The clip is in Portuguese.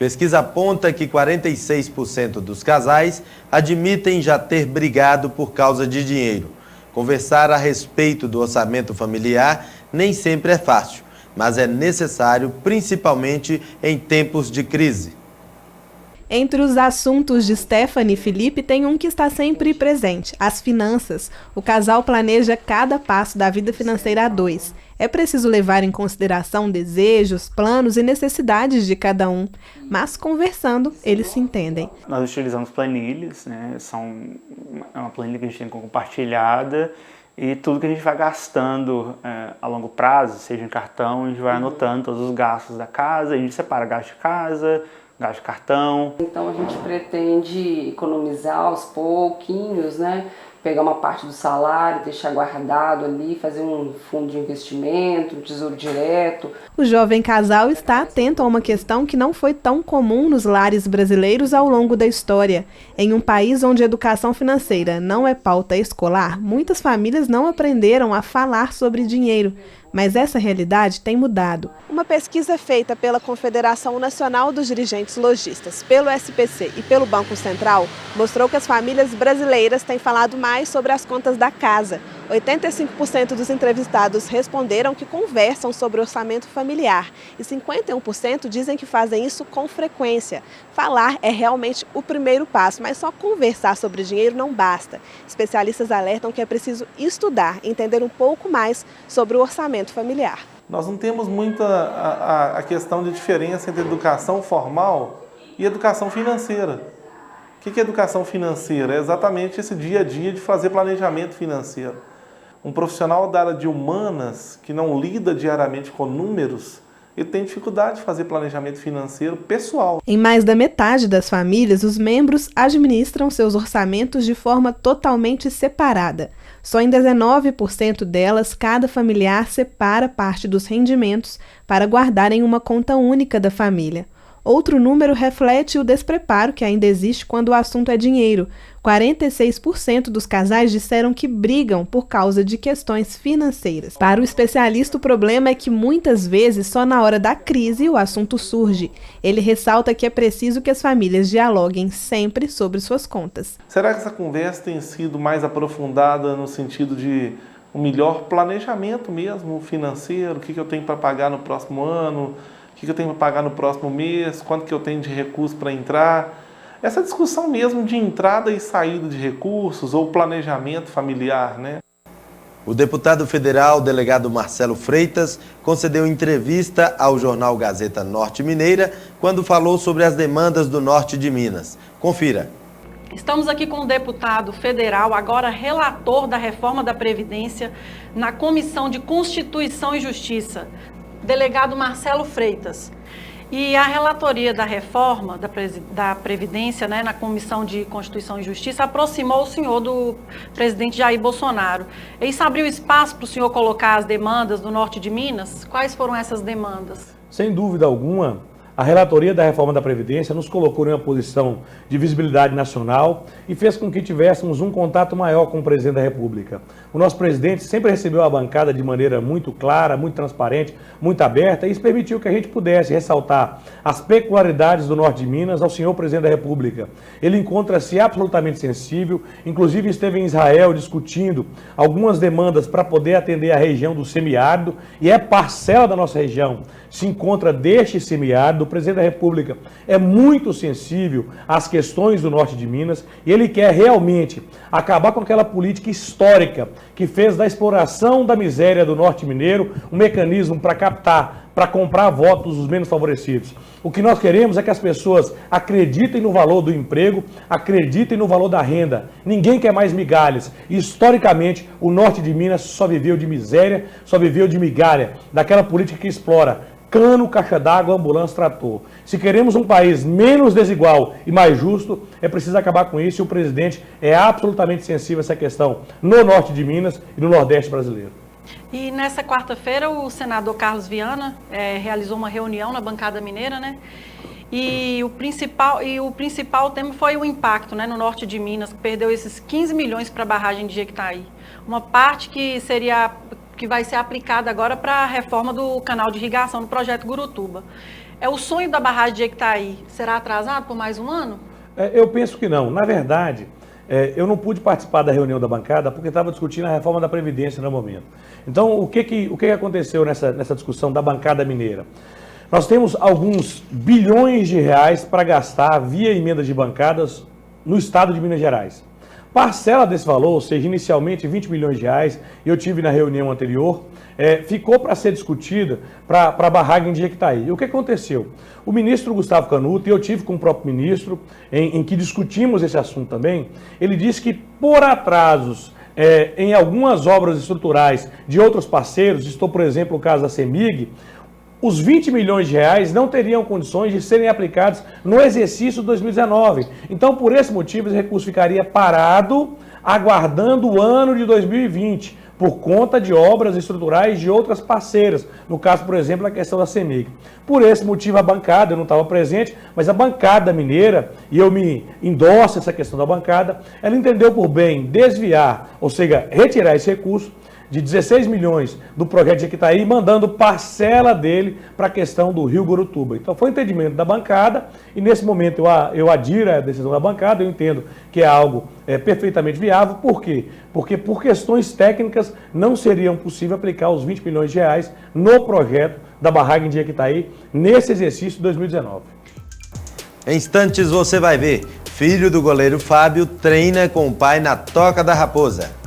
Pesquisa aponta que 46% dos casais admitem já ter brigado por causa de dinheiro. Conversar a respeito do orçamento familiar nem sempre é fácil, mas é necessário, principalmente em tempos de crise. Entre os assuntos de Stephanie e Felipe tem um que está sempre presente, as finanças. O casal planeja cada passo da vida financeira a dois. É preciso levar em consideração desejos, planos e necessidades de cada um, mas conversando, eles se entendem. Nós utilizamos planilhas, né? É uma planilha que a gente tem compartilhada e tudo que a gente vai gastando a longo prazo, seja em cartão, a gente vai anotando todos os gastos da casa, a gente separa gasto de casa, gasto de cartão. Então a gente pretende economizar aos pouquinhos, né? Pegar uma parte do salário, deixar guardado ali, fazer um fundo de investimento, um tesouro direto. O jovem casal está atento a uma questão que não foi tão comum nos lares brasileiros ao longo da história. Em um país onde a educação financeira não é pauta escolar, muitas famílias não aprenderam a falar sobre dinheiro. Mas essa realidade tem mudado. Uma pesquisa feita pela Confederação Nacional dos Dirigentes Lojistas, pelo SPC e pelo Banco Central, mostrou que as famílias brasileiras têm falado mais sobre as contas da casa. 85% dos entrevistados responderam que conversam sobre orçamento familiar e 51% dizem que fazem isso com frequência. Falar é realmente o primeiro passo, mas só conversar sobre dinheiro não basta. Especialistas alertam que é preciso estudar, entender um pouco mais sobre o orçamento familiar. Nós não temos muita a questão de diferença entre educação formal e educação financeira. O que é educação financeira? É exatamente esse dia a dia de fazer planejamento financeiro. Um profissional da área de humanas que não lida diariamente com números, ele tem dificuldade de fazer planejamento financeiro pessoal. Em mais da metade das famílias, os membros administram seus orçamentos de forma totalmente separada. Só em 19% delas, cada familiar separa parte dos rendimentos para guardar em uma conta única da família. Outro número reflete o despreparo que ainda existe quando o assunto é dinheiro. 46% dos casais disseram que brigam por causa de questões financeiras. Para o especialista, o problema é que muitas vezes só na hora da crise o assunto surge. Ele ressalta que é preciso que as famílias dialoguem sempre sobre suas contas. Será que essa conversa tem sido mais aprofundada no sentido de um melhor planejamento mesmo financeiro? O que eu tenho para pagar no próximo ano? O que eu tenho para pagar no próximo mês? Quanto que eu tenho de recursos para entrar? Essa discussão mesmo de entrada e saída de recursos ou planejamento familiar, né? O deputado federal, delegado Marcelo Freitas, concedeu entrevista ao jornal Gazeta Norte Mineira quando falou sobre as demandas do norte de Minas. Confira. Estamos aqui com o deputado federal, agora relator da reforma da Previdência, na Comissão de Constituição e Justiça, delegado Marcelo Freitas. E a relatoria da reforma da Previdência, né, na Comissão de Constituição e Justiça, aproximou o senhor do presidente Jair Bolsonaro. Isso abriu espaço para o senhor colocar as demandas do norte de Minas? Quais foram essas demandas? Sem dúvida alguma, a relatoria da reforma da Previdência nos colocou em uma posição de visibilidade nacional e fez com que tivéssemos um contato maior com o presidente da República. O nosso presidente sempre recebeu a bancada de maneira muito clara, muito transparente, muito aberta, e isso permitiu que a gente pudesse ressaltar as peculiaridades do norte de Minas ao senhor presidente da República. Ele encontra-se absolutamente sensível, inclusive esteve em Israel discutindo algumas demandas para poder atender a região do semiárido, e é parcela da nossa região se encontra deste semiárido. O presidente da República é muito sensível às questões do norte de Minas e ele quer realmente acabar com aquela política histórica que fez da exploração da miséria do norte mineiro um mecanismo para captar, para comprar votos dos menos favorecidos. O que nós queremos é que as pessoas acreditem no valor do emprego, acreditem no valor da renda. Ninguém quer mais migalhas. Historicamente, o norte de Minas só viveu de miséria, só viveu de migalha, daquela política que explora cano, caixa d'água, ambulância, trator. Se queremos um país menos desigual e mais justo, é preciso acabar com isso, e o presidente é absolutamente sensível a essa questão no norte de Minas e no Nordeste brasileiro. E nessa quarta-feira o senador Carlos Viana realizou uma reunião na bancada mineira, né? E o principal tema foi o impacto, né, no norte de Minas, que perdeu esses 15 milhões para a barragem de Jequitaí. Uma parte que vai ser aplicada agora para a reforma do canal de irrigação do projeto Gurutuba. O sonho da barragem de Jequitaí será atrasado por mais um ano? Eu penso que não. Na verdade, eu não pude participar da reunião da bancada porque estava discutindo a reforma da Previdência no momento. Então, o que aconteceu nessa discussão da bancada mineira? Nós temos alguns bilhões de reais para gastar via emendas de bancadas no estado de Minas Gerais. Parcela desse valor, ou seja, inicialmente 20 milhões de reais, eu tive na reunião anterior, ficou para ser discutida para a barragem de Jequitaí. E o que aconteceu? O ministro Gustavo Canuto, e eu tive com o próprio ministro, em que discutimos esse assunto também, ele disse que por atrasos em algumas obras estruturais de outros parceiros, estou, por exemplo, o caso da CEMIG, os 20 milhões de reais não teriam condições de serem aplicados no exercício de 2019. Então, por esse motivo, esse recurso ficaria parado, aguardando o ano de 2020, por conta de obras estruturais de outras parceiras. No caso, por exemplo, a questão da CEMIG. Por esse motivo, a bancada, eu não estava presente, mas a bancada mineira, e eu me endosso essa questão da bancada, ela entendeu por bem desviar, ou seja, retirar esse recurso, de 16 milhões do projeto de Jequitaí, mandando parcela dele para a questão do Rio Gurutuba. Então foi um entendimento da bancada e nesse momento eu adiro à decisão da bancada, eu entendo que é algo perfeitamente viável. Por quê? Porque por questões técnicas não seriam possível aplicar os 20 milhões de reais no projeto da barragem de Jequitaí nesse exercício de 2019. Em instantes você vai ver, filho do goleiro Fábio treina com o pai na Toca da Raposa.